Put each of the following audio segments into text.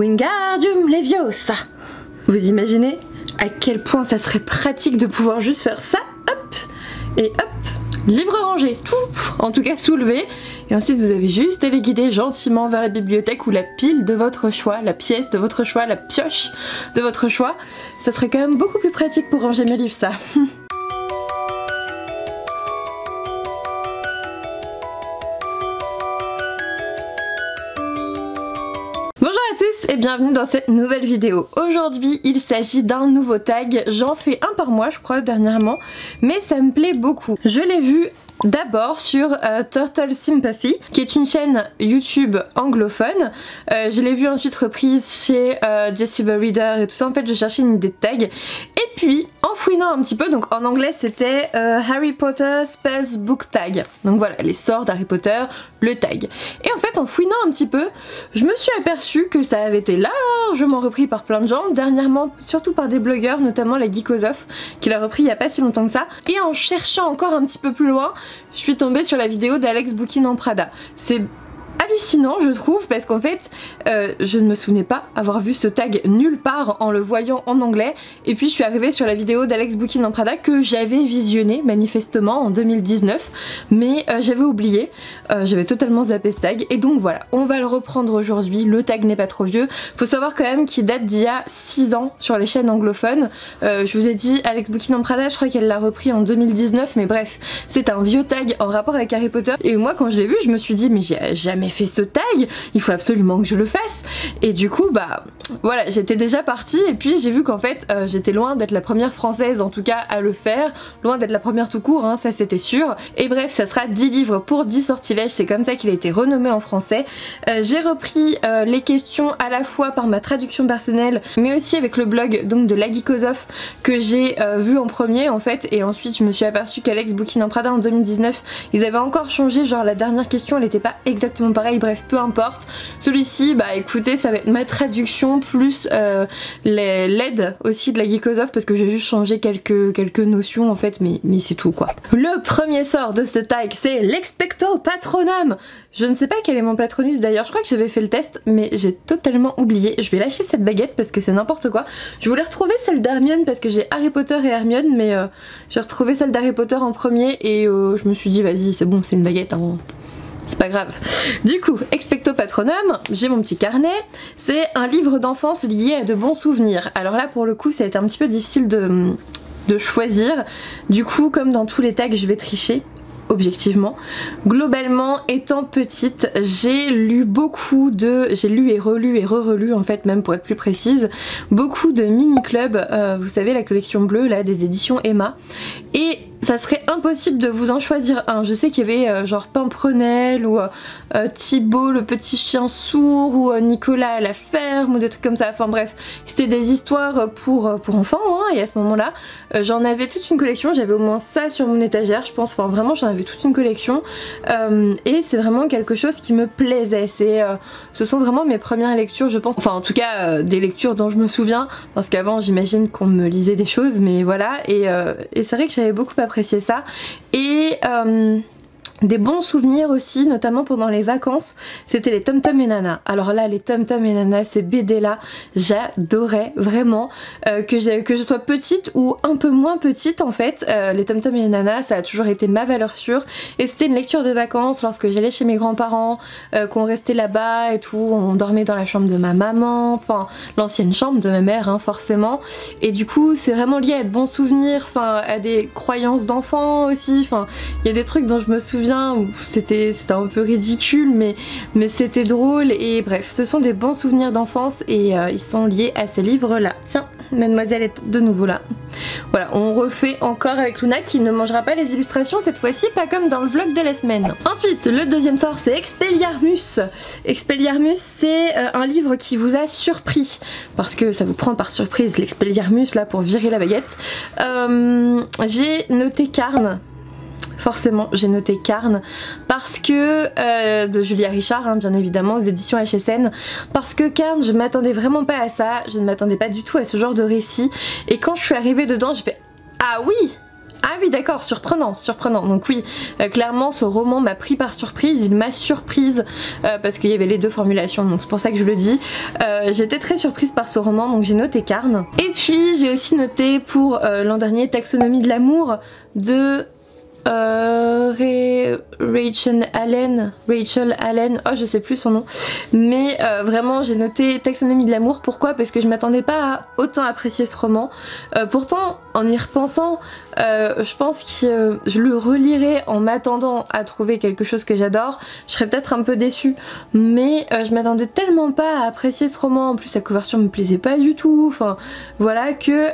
Wingardium Leviosa. Vous imaginez à quel point ça serait pratique de pouvoir juste faire ça, hop, et hop, livre rangé, tout, en tout cas soulevé, et ensuite vous avez juste à les guider gentiment vers la bibliothèque ou la pile de votre choix, la pièce de votre choix, la pioche de votre choix. Ça serait quand même beaucoup plus pratique pour ranger mes livres, ça. Et bienvenue dans cette nouvelle vidéo. Aujourd'hui il s'agit d'un nouveau tag, j'en fais un par mois je crois dernièrement, mais ça me plaît beaucoup. Je l'ai vu d'abord sur Turtle Sympathy qui est une chaîne YouTube anglophone. Je l'ai vu ensuite reprise chez Jessie the Reader et tout ça. En fait je cherchais une idée de tag et puis en fouinant un petit peu, donc en anglais c'était Harry Potter Spells Book Tag, donc voilà les sorts d'Harry Potter, le tag. Et en fait en fouinant un petit peu je me suis aperçue que ça avait été largement repris par plein de gens dernièrement, surtout par des blogueurs, notamment la Geekosof qui l'a repris il n'y a pas si longtemps que ça. Et en cherchant encore un petit peu plus loin je suis tombée sur la vidéo d'Alex Bookin en Prada. C'est hallucinant je trouve parce qu'en fait je ne me souvenais pas avoir vu ce tag nulle part en le voyant en anglais, et puis je suis arrivée sur la vidéo d'Alex Bookin en Prada que j'avais visionnée manifestement en 2019 mais j'avais oublié, j'avais totalement zappé ce tag, et donc voilà on va le reprendre aujourd'hui. Le tag n'est pas trop vieux, faut savoir quand même qu'il date d'il y a 6 ans sur les chaînes anglophones. Je vous ai dit Alex Bookin en Prada, je crois qu'elle l'a repris en 2019, mais bref c'est un vieux tag en rapport avec Harry Potter, et moi quand je l'ai vu je me suis dit mais j'ai jamais fait ce tag, il faut absolument que je le fasse. Et du coup bah voilà j'étais déjà partie, et puis j'ai vu qu'en fait j'étais loin d'être la première française en tout cas à le faire, loin d'être la première tout court hein, ça c'était sûr. Et bref ça sera 10 livres pour 10 sortilèges, c'est comme ça qu'il a été renommé en français. J'ai repris les questions à la fois par ma traduction personnelle mais aussi avec le blog donc de la Geekosof que j'ai vu en premier en fait, et ensuite je me suis aperçue qu'Alex Bookin en Prada en 2019 ils avaient encore changé, genre la dernière question elle était pas exactement pareille, bref peu importe. Celui-ci bah écoutez ça va être ma traduction plus l'aide aussi de la Geekosof parce que j'ai juste changé quelques notions en fait, mais c'est tout quoi. Le premier sort de ce tag c'est l'Expecto Patronum. Je ne sais pas quel est mon patronus d'ailleurs, je crois que j'avais fait le test mais j'ai totalement oublié. Je vais lâcher cette baguette parce que c'est n'importe quoi. Je voulais retrouver celle d'Hermione parce que j'ai Harry Potter et Hermione, mais j'ai retrouvé celle d'Harry Potter en premier et je me suis dit vas-y c'est bon c'est une baguette hein. C'est pas grave. Du coup, Expecto Patronum, j'ai mon petit carnet. C'est un livre d'enfance lié à de bons souvenirs. Alors là pour le coup ça a été un petit peu difficile de choisir. Du coup comme dans tous les tags je vais tricher. Objectivement. Globalement, étant petite, j'ai lu beaucoup de... J'ai lu et relu et re-relu en fait, même pour être plus précise, beaucoup de mini-clubs, vous savez la collection bleue là des éditions Emma, et ça serait impossible de vous en choisir un. Je sais qu'il y avait genre Pimprenel ou Thibaut le petit chien sourd ou Nicolas à la ferme ou des trucs comme ça, enfin bref, c'était des histoires pour enfants hein, et à ce moment là j'en avais toute une collection, j'avais au moins ça sur mon étagère je pense, enfin vraiment j'en avais toute une collection et c'est vraiment quelque chose qui me plaisait. Ce sont vraiment mes premières lectures je pense, enfin en tout cas des lectures dont je me souviens parce qu'avant j'imagine qu'on me lisait des choses mais voilà, et c'est vrai que j'avais beaucoup apprécié ça, et des bons souvenirs aussi, notamment pendant les vacances, c'était les Tom Tom et Nana. Alors là les Tom Tom et Nana, ces BD là, j'adorais vraiment, que je sois petite ou un peu moins petite en fait, les Tom Tom et Nana ça a toujours été ma valeur sûre, et c'était une lecture de vacances lorsque j'allais chez mes grands-parents, qu'on restait là-bas et tout, on dormait dans la chambre de ma maman, enfin l'ancienne chambre de ma mère hein, forcément, et du coup c'est vraiment lié à de bons souvenirs, enfin à des croyances d'enfants aussi, enfin il y a des trucs dont je me souviens où c'était un peu ridicule mais c'était drôle, et bref ce sont des bons souvenirs d'enfance et ils sont liés à ces livres là. Tiens mademoiselle est de nouveau là. Voilà on refait encore avec Luna qui ne mangera pas les illustrations cette fois-ci, pas comme dans le vlog de la semaine. Ensuite le deuxième sort c'est Expelliarmus. Expelliarmus c'est un livre qui vous a surpris parce que ça vous prend par surprise l'Expelliarmus là pour virer la baguette. J'ai noté Carne. Forcément j'ai noté Carne parce que de Julia Richard hein, bien évidemment aux éditions HSN, parce que Carne je m'attendais vraiment pas à ça, je ne m'attendais pas du tout à ce genre de récit, et quand je suis arrivée dedans j'ai fait ah oui Ah oui d'accord, surprenant, surprenant. Donc oui, clairement ce roman m'a pris par surprise, il m'a surprise parce qu'il y avait les deux formulations, donc c'est pour ça que je le dis. J'étais très surprise par ce roman, donc j'ai noté Carne. Et puis j'ai aussi noté pour l'an dernier Taxonomie de l'amour de Rachel Allen, oh je sais plus son nom, mais vraiment j'ai noté Taxonomie de l'amour. Pourquoi? Parce que je m'attendais pas à autant apprécier ce roman. Pourtant en y repensant je pense que je le relirai en m'attendant à trouver quelque chose que j'adore. Je serais peut-être un peu déçue, mais je m'attendais tellement pas à apprécier ce roman. En plus la couverture me plaisait pas du tout, enfin voilà, que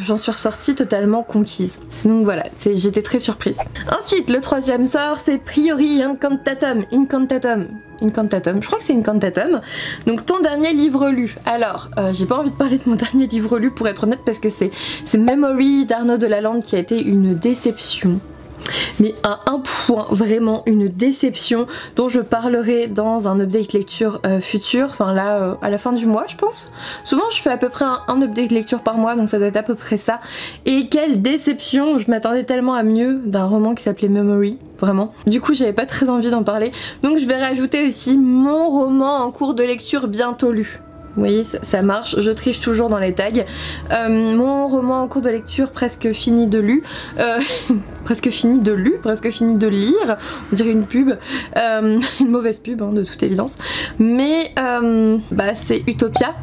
j'en suis ressortie totalement conquise. Donc voilà, j'étais très surprise. Ensuite le troisième sort c'est Priori Incantatum, je crois que c'est Incantatum. Donc ton dernier livre lu. Alors j'ai pas envie de parler de mon dernier livre lu pour être honnête, parce que c'est Memory d'Arnaud Delalande qui a été une déception. Mais à un point, vraiment une déception, dont je parlerai dans un update lecture futur, enfin là à la fin du mois je pense. Souvent je fais à peu près un update lecture par mois, donc ça doit être à peu près ça. Et quelle déception, je m'attendais tellement à mieux d'un roman qui s'appelait Memory, vraiment. Du coup j'avais pas très envie d'en parler, donc je vais rajouter aussi mon roman en cours de lecture bientôt lu. Vous voyez, ça marche, je triche toujours dans les tags. Mon roman en cours de lecture presque fini de lu, presque fini de lire, on dirait une pub, une mauvaise pub hein, de toute évidence. Mais c'est Utopia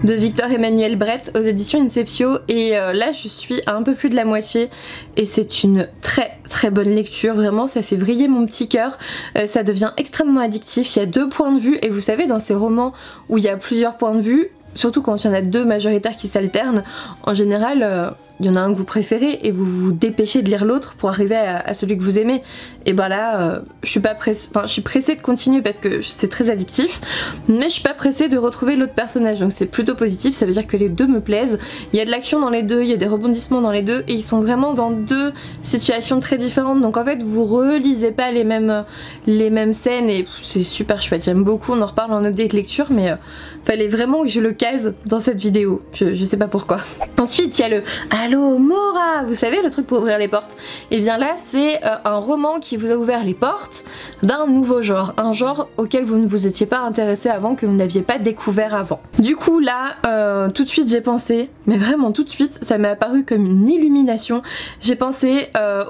de Victor Emmanuel Brett aux éditions Inceptio, et là je suis à un peu plus de la moitié et c'est une très bonne lecture, vraiment ça fait vriller mon petit cœur, ça devient extrêmement addictif, il y a deux points de vue, et vous savez dans ces romans où il y a plusieurs points de vue, surtout quand il y en a deux majoritaires qui s'alternent, en général il y en a un que vous préférez et vous vous dépêchez de lire l'autre pour arriver à celui que vous aimez. Et ben là je suis pressée de continuer parce que c'est très addictif, mais je suis pas pressée de retrouver l'autre personnage, donc c'est plutôt positif, ça veut dire que les deux me plaisent. Il y a de l'action dans les deux, il y a des rebondissements dans les deux, et ils sont vraiment dans deux situations très différentes, donc en fait vous relisez pas les mêmes scènes, et c'est super chouette, j'aime beaucoup. On en reparle en update lecture, mais fallait vraiment que je le case dans cette vidéo, je sais pas pourquoi. Ensuite il y a le Allo Mora, vous savez le truc pour ouvrir les portes. Et bien là c'est un roman qui vous a ouvert les portes d'un nouveau genre, un genre auquel vous ne vous étiez pas intéressé avant, que vous n'aviez pas découvert avant. Du coup là tout de suite j'ai pensé, mais vraiment tout de suite, ça m'est apparu comme une illumination. J'ai pensé à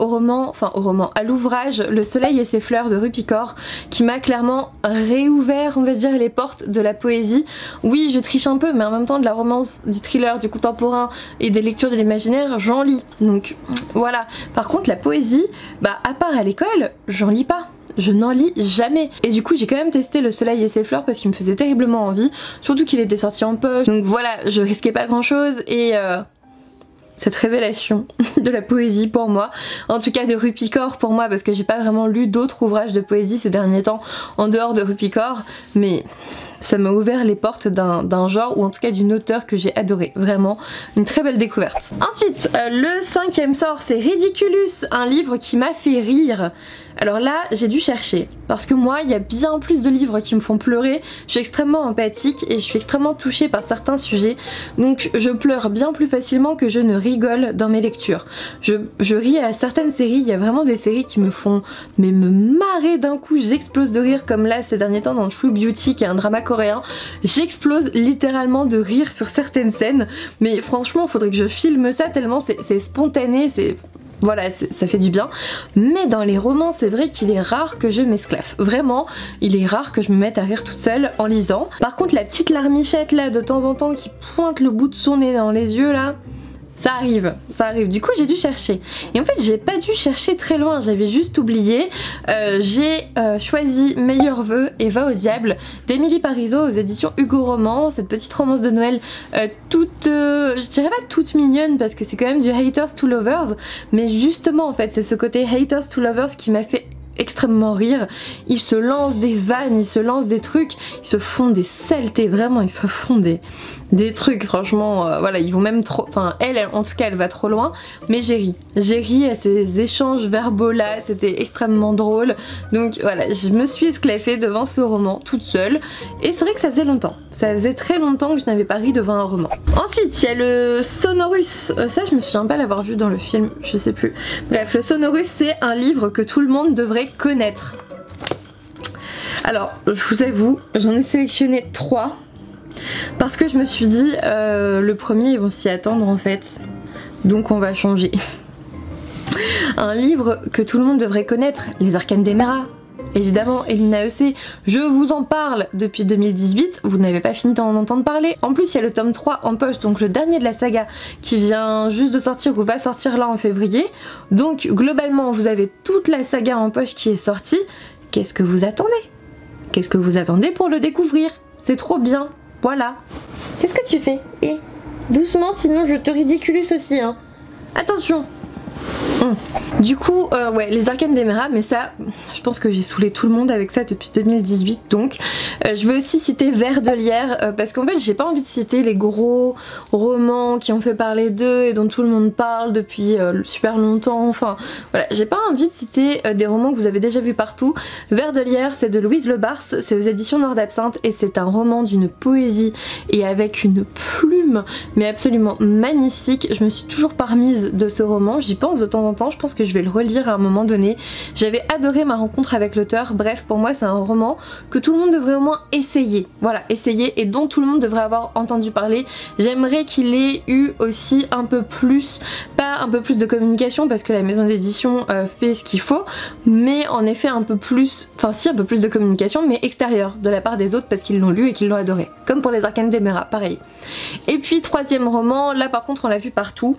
l'ouvrage Le Soleil et ses fleurs de Rupicor, qui m'a clairement réouvert, on va dire, les portes de la poésie. Oui je triche un peu, mais en même temps de la romance, du thriller, du contemporain et des lectures de l'imaginaire j'en lis, donc voilà. Par contre la poésie, à part à l'école, j'en lis pas. Je n'en lis jamais. Et du coup j'ai quand même testé Le Soleil et ses fleurs parce qu'il me faisait terriblement envie, surtout qu'il était sorti en poche, donc voilà, je risquais pas grand chose. Et cette révélation de la poésie pour moi, en tout cas de Rupicor pour moi, parce que j'ai pas vraiment lu d'autres ouvrages de poésie ces derniers temps en dehors de Rupicor, mais ça m'a ouvert les portes d'un genre, ou en tout cas d'une auteure que j'ai adoré, vraiment une très belle découverte. Ensuite le cinquième sort c'est Ridiculous, un livre qui m'a fait rire. Alors là j'ai dû chercher, parce que moi il y a bien plus de livres qui me font pleurer, je suis extrêmement empathique et je suis extrêmement touchée par certains sujets, donc je pleure bien plus facilement que je ne rigole dans mes lectures. Je ris à certaines séries, il y a vraiment des séries qui me font me marrer d'un coup, j'explose de rire, comme là ces derniers temps dans True Beauty qui est un drama coréen, j'explose littéralement de rire sur certaines scènes, mais franchement faudrait que je filme ça tellement c'est spontané, voilà, ça fait du bien. Mais dans les romans c'est vrai qu'il est rare que je m'esclaffe, vraiment il est rare que je me mette à rire toute seule en lisant. Par contre la petite larmichette là de temps en temps qui pointe le bout de son nez dans les yeux là, ça arrive. Du coup j'ai dû chercher, et en fait j'ai pas dû chercher très loin, j'avais juste oublié. J'ai choisi Meilleurs vœux et Va au diable d'Émilie Parizeau aux éditions Hugo Roman, cette petite romance de Noël toute, je dirais pas toute mignonne parce que c'est quand même du Haters to Lovers, mais justement en fait c'est ce côté Haters to Lovers qui m'a fait extrêmement rire. Ils se lancent des vannes, ils se lancent des trucs, ils se font des saletés, vraiment ils se font des trucs franchement, voilà, ils vont même trop, enfin elle en tout cas elle va trop loin, mais j'ai ri à ces échanges verbaux là, c'était extrêmement drôle, donc voilà, je me suis esclaffée devant ce roman toute seule, et c'est vrai que ça faisait longtemps, ça faisait très longtemps que je n'avais pas ri devant un roman. Ensuite il y a le Sonorus, ça je me souviens pas l'avoir vu dans le film, je sais plus, bref, le Sonorus c'est un livre que tout le monde devrait connaître. Alors je vous avoue, j'en ai sélectionné 3 parce que je me suis dit le premier ils vont s'y attendre en fait, donc on va changer. Un livre que tout le monde devrait connaître, Les Arcanes d'Emera. Évidemment, Elina EC, je vous en parle depuis 2018, vous n'avez pas fini d'en entendre parler. En plus il y a le tome 3 en poche, donc le dernier de la saga qui vient juste de sortir ou va sortir là en février. Donc globalement vous avez toute la saga en poche qui est sortie. Qu'est-ce que vous attendez? Qu'est-ce que vous attendez pour le découvrir? C'est trop bien, voilà. Qu'est-ce que tu fais? Eh, doucement sinon je te ridiculise aussi hein. Attention. Du coup, ouais, Les Arcanes d'Emera, mais ça, je pense que j'ai saoulé tout le monde avec ça depuis 2018, donc je vais aussi citer Vers de Lierre, parce qu'en fait j'ai pas envie de citer les gros romans qui ont fait parler d'eux et dont tout le monde parle depuis super longtemps, enfin voilà, j'ai pas envie de citer des romans que vous avez déjà vus partout. Vers de Lierre, c'est de Louise Le Bars, c'est aux éditions Noir d'Absinthe et c'est un roman d'une poésie et avec une plume mais absolument magnifique. Je me suis toujours pas remise de ce roman, j'y pense de temps en temps, je pense que je vais le relire à un moment donné. J'avais adoré ma rencontre avec l'auteur, bref pour moi c'est un roman que tout le monde devrait au moins essayer, voilà, essayer, et dont tout le monde devrait avoir entendu parler. J'aimerais qu'il ait eu aussi un peu plus, pas un peu plus de communication parce que la maison d'édition fait ce qu'il faut, mais en effet un peu plus, enfin si un peu plus de communication mais extérieure de la part des autres parce qu'ils l'ont lu et qu'ils l'ont adoré. Comme pour Les Arcanes d'Emera, pareil. Et puis troisième roman, là par contre on l'a vu partout,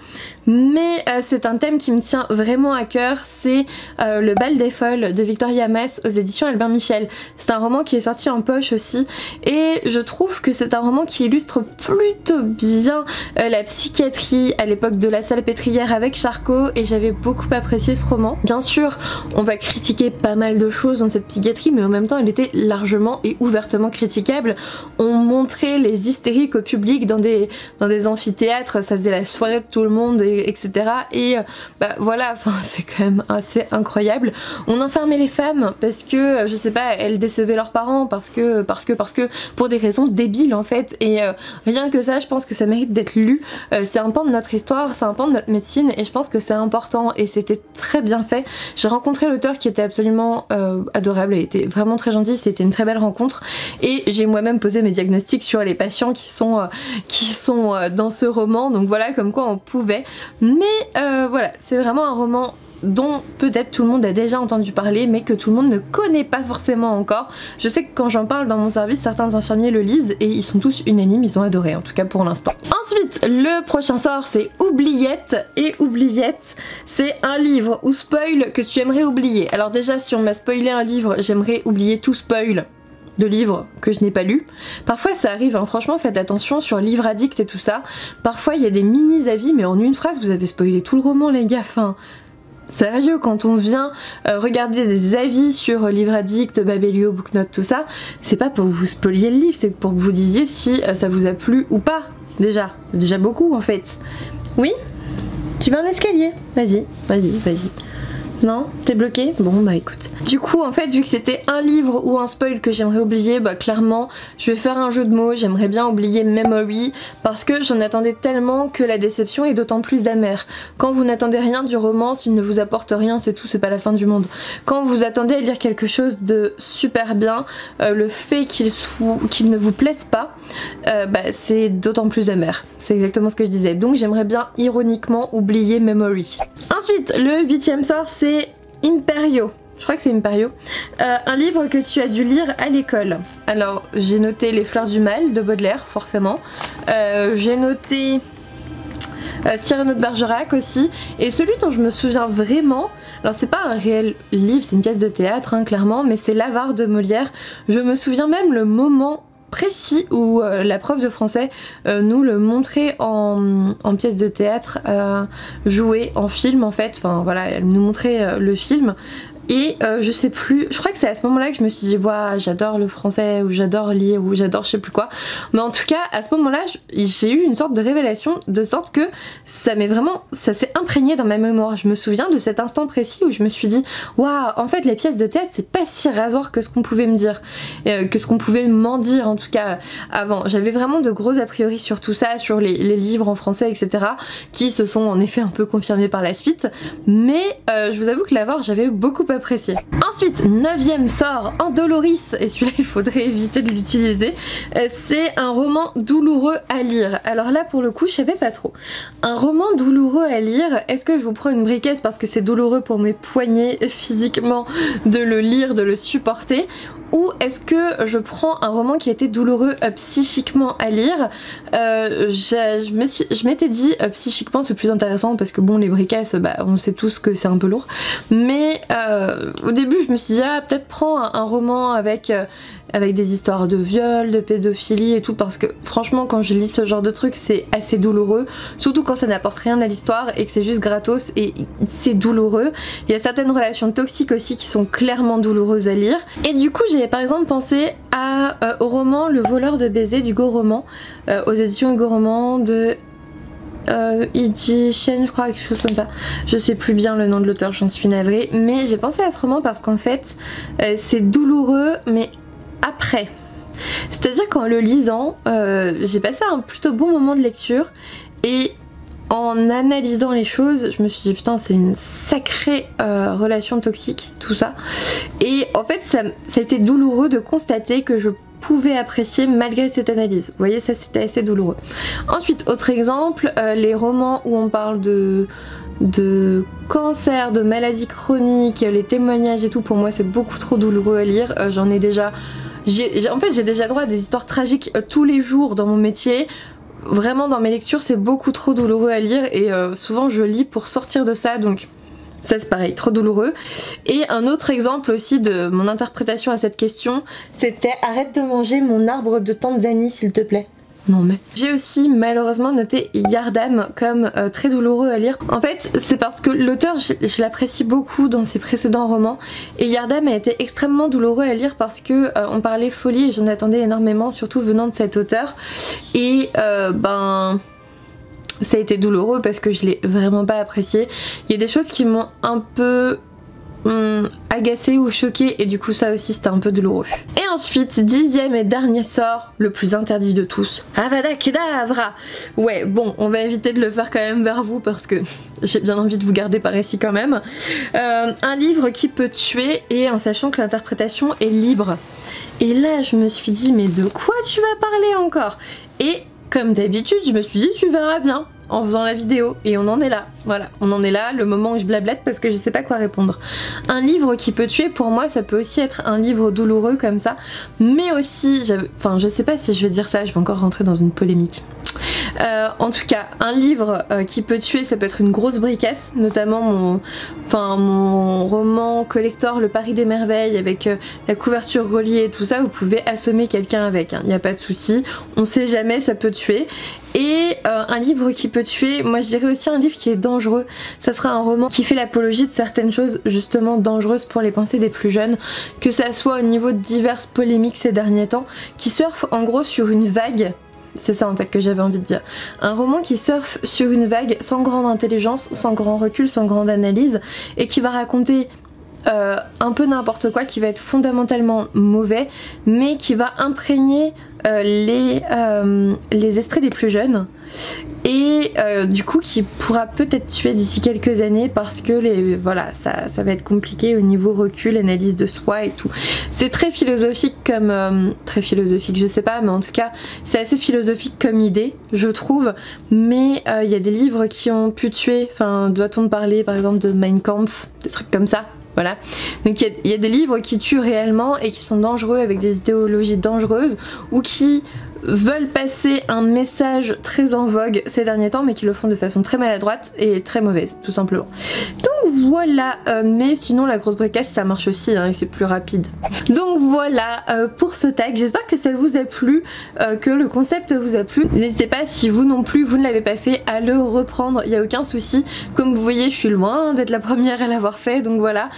mais c'est un thème qui me tient vraiment à cœur, c'est Le Bal des Folles de Victoria Mass aux éditions Albin Michel. C'est un roman qui est sorti en poche aussi et je trouve que c'est un roman qui illustre plutôt bien la psychiatrie à l'époque de La Salpêtrière avec Charcot, et j'avais beaucoup apprécié ce roman. Bien sûr on va critiquer pas mal de choses dans cette psychiatrie, mais en même temps elle était largement et ouvertement critiquable. On montrait les hystériques au public dans des amphithéâtres, ça faisait la soirée de tout le monde, etc. Et bah voilà, enfin c'est quand même assez incroyable. On enfermait les femmes parce que je sais pas, elles décevaient leurs parents parce que pour des raisons débiles en fait, et rien que ça je pense que ça mérite d'être lu. C'est un pan de notre histoire, c'est un pan de notre médecine et je pense que c'est important et c'était très bien fait. J'ai rencontré l'auteur qui était absolument adorable, il était vraiment très gentil, c'était une très belle rencontre et j'ai moi-même posé mes diagnostics sur les patients qui sont dans ce roman, donc voilà, comme quoi on pouvait. Mais voilà, c'est vraiment un roman dont peut-être tout le monde a déjà entendu parler mais que tout le monde ne connaît pas forcément encore. Je sais que quand j'en parle dans mon service, certains infirmiers le lisent et ils sont tous unanimes, ils ont adoré en tout cas pour l'instant. Ensuite le prochain sort c'est Oubliette, et Oubliette c'est un livre ou spoil que tu aimerais oublier. Alors déjà si on m'a spoilé un livre, j'aimerais oublier tout spoil de livres que je n'ai pas lus. Parfois ça arrive hein, franchement faites attention sur Livre Addict et tout ça, parfois il y a des mini avis mais en une phrase vous avez spoilé tout le roman les gars, enfin sérieux, quand on vient regarder des avis sur Livre Addict, Babelio, Booknote, tout ça, c'est pas pour vous spoiler le livre, c'est pour que vous disiez si ça vous a plu ou pas. Déjà, c'est déjà beaucoup en fait. Oui? Tu veux un escalier? Vas-y, vas-y, vas-y. Non? T'es bloqué? Bon bah écoute. Du coup en fait vu que c'était un livre ou un spoil que j'aimerais oublier, bah clairement je vais faire un jeu de mots, j'aimerais bien oublier Memory parce que j'en attendais tellement que la déception est d'autant plus amère. Quand vous n'attendez rien du roman, s'il ne vous apporte rien c'est tout, c'est pas la fin du monde. Quand vous attendez à lire quelque chose de super bien, le fait qu'il ne vous plaise pas, bah c'est d'autant plus amer. C'est exactement ce que je disais. Donc j'aimerais bien ironiquement oublier Memory. Ensuite le 8e sort c'est Imperio. Je crois que c'est Imperio. Un livre que tu as dû lire à l'école. Alors j'ai noté Les Fleurs du Mal de Baudelaire forcément. J'ai noté Cyrano de Bergerac aussi. Et celui dont je me souviens vraiment, alors c'est pas un réel livre, c'est une pièce de théâtre hein, clairement, mais c'est L'Avare de Molière. Je me souviens même le moment précis où la prof de français nous le montrait en pièce de théâtre, joué en film en fait, enfin voilà, elle nous montrait le film Et je sais plus, je crois que c'est à ce moment là que je me suis dit waouh, j'adore le français, ou j'adore lire, ou j'adore je sais plus quoi. Mais en tout cas à ce moment là j'ai eu une sorte de révélation, de sorte que ça s'est imprégné dans ma mémoire. Je me souviens de cet instant précis où je me suis dit waouh, en fait les pièces de théâtre c'est pas si rasoir que ce qu'on pouvait me dire, que ce qu'on pouvait m'en dire en tout cas avant. J'avais vraiment de gros a priori sur tout ça, sur les livres en français etc, qui se sont en effet un peu confirmés par la suite, mais je vous avoue que l'avoir j'avais beaucoup apprécié. Ensuite, 9e sort Andoloris, et celui-là il faudrait éviter de l'utiliser. C'est un roman douloureux à lire. Alors là pour le coup je savais pas trop. Un roman douloureux à lire, est-ce que je vous prends une briquette parce que c'est douloureux pour mes poignets physiquement de le lire, de le supporter, ou est-ce que je prends un roman qui a été douloureux psychiquement à lire? Je m'étais dit psychiquement c'est plus intéressant parce que bon les briquettes bah, on sait tous que c'est un peu lourd, mais au début je me suis dit ah peut-être prends un roman avec des histoires de viol, de pédophilie et tout, parce que franchement quand je lis ce genre de trucs c'est assez douloureux, surtout quand ça n'apporte rien à l'histoire et que c'est juste gratos et c'est douloureux. Il y a certaines relations toxiques aussi qui sont clairement douloureuses à lire, et du coup j'ai par exemple pensé au roman Le voleur de baisers d'Hugo Roman, aux éditions Hugo Roman de E.J. Chen je crois, quelque chose comme ça. Je sais plus bien le nom de l'auteur, j'en suis navrée, mais j'ai pensé à ce roman parce qu'en fait c'est douloureux mais après. C'est-à-dire qu'en le lisant, j'ai passé un plutôt bon moment de lecture et en analysant les choses, je me suis dit putain c'est une sacrée relation toxique tout ça, et en fait ça a été douloureux de constater que je pouvais apprécier malgré cette analyse. Vous voyez, ça c'était assez douloureux. Ensuite, autre exemple, les romans où on parle de cancer, de maladies chroniques, les témoignages et tout, pour moi c'est beaucoup trop douloureux à lire. J'en ai déjà... En fait j'ai déjà droit à des histoires tragiques tous les jours dans mon métier. Vraiment dans mes lectures c'est beaucoup trop douloureux à lire, et souvent je lis pour sortir de ça, donc ça c'est pareil, trop douloureux. Et un autre exemple aussi de mon interprétation à cette question, c'était arrête de manger mon arbre de Tanzanie s'il te plaît. Non mais... J'ai aussi malheureusement noté Yardam comme très douloureux à lire. En fait c'est parce que l'auteur je l'apprécie beaucoup dans ses précédents romans, et Yardam a été extrêmement douloureux à lire parce que on parlait folie et j'en attendais énormément, surtout venant de cet auteur, et ben... ça a été douloureux parce que je l'ai vraiment pas apprécié. Il y a des choses qui m'ont un peu agacée ou choquée, et du coup ça aussi c'était un peu douloureux. Et ensuite 10e et dernier sort, le plus interdit de tous, Avada Kedavra. Ouais bon, on va éviter de le faire quand même vers vous parce que j'ai bien envie de vous garder par ici quand même. Un livre qui peut tuer, et en sachant que l'interprétation est libre. Et là je me suis dit mais de quoi tu vas parler encore? Et comme d'habitude je me suis dit tu verras bien en faisant la vidéo, et on en est là, voilà, on en est là, le moment où je blablette parce que je sais pas quoi répondre. Un livre qui peut tuer, pour moi ça peut aussi être un livre douloureux comme ça, mais aussi, enfin je sais pas si je vais dire ça, je vais encore rentrer dans une polémique. En tout cas, un livre qui peut tuer, ça peut être une grosse bricasse, notamment mon roman collector Le Paris des Merveilles avec la couverture reliée et tout ça, vous pouvez assommer quelqu'un avec, il n'y a pas de souci, on sait jamais, ça peut tuer. Et un livre qui peut tuer, moi je dirais aussi un livre qui est dangereux, ça sera un roman qui fait l'apologie de certaines choses justement dangereuses pour les pensées des plus jeunes, que ça soit au niveau de diverses polémiques ces derniers temps, qui surfent en gros sur une vague. C'est ça en fait que j'avais envie de dire. Un roman qui surfe sur une vague sans grande intelligence, sans grand recul, sans grande analyse, et qui va raconter un peu n'importe quoi, qui va être fondamentalement mauvais, mais qui va imprégner les esprits des plus jeunes, et du coup qui pourra peut-être tuer d'ici quelques années parce que voilà, ça va être compliqué au niveau recul, analyse de soi et tout. C'est très philosophique comme... très philosophique je sais pas, mais en tout cas c'est assez philosophique comme idée je trouve, mais il y a des livres qui ont pu tuer, enfin doit-on parler par exemple de Mein Kampf, des trucs comme ça. Voilà, donc il y a des livres qui tuent réellement et qui sont dangereux avec des idéologies dangereuses, ou qui veulent passer un message très en vogue ces derniers temps, mais qui le font de façon très maladroite et très mauvaise, tout simplement. Donc voilà, mais sinon la grosse bricasse ça marche aussi hein, et c'est plus rapide. Donc voilà pour ce tag, j'espère que ça vous a plu, que le concept vous a plu. N'hésitez pas, si vous non plus vous ne l'avez pas fait, à le reprendre, il n'y a aucun souci. Comme vous voyez, je suis loin d'être la première à l'avoir fait, donc voilà.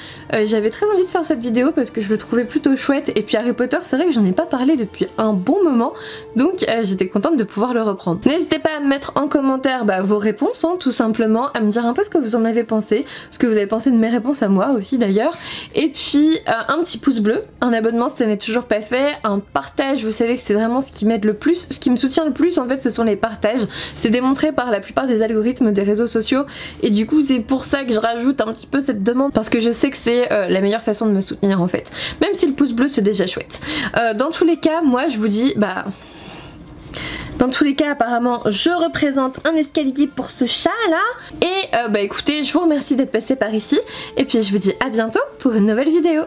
J'avais très envie de faire cette vidéo parce que je le trouvais plutôt chouette, et puis Harry Potter c'est vrai que j'en ai pas parlé depuis un bon moment, donc j'étais contente de pouvoir le reprendre. N'hésitez pas à me mettre en commentaire vos réponses hein, tout simplement, à me dire un peu ce que vous en avez pensé, ce que vous avez pensé de mes réponses à moi aussi d'ailleurs, et puis un petit pouce bleu, un abonnement si ça n'est toujours pas fait, un partage, vous savez que c'est vraiment ce qui m'aide le plus, ce qui me soutient le plus en fait ce sont les partages, c'est démontré par la plupart des algorithmes des réseaux sociaux, et du coup c'est pour ça que je rajoute un petit peu cette demande, parce que je sais que c'est la meilleure façon de me soutenir en fait, même si le pouce bleu c'est déjà chouette. Dans tous les cas, moi je vous dis dans tous les cas apparemment je représente un escalier pour ce chat là, et écoutez, je vous remercie d'être passé par ici, et puis je vous dis à bientôt pour une nouvelle vidéo.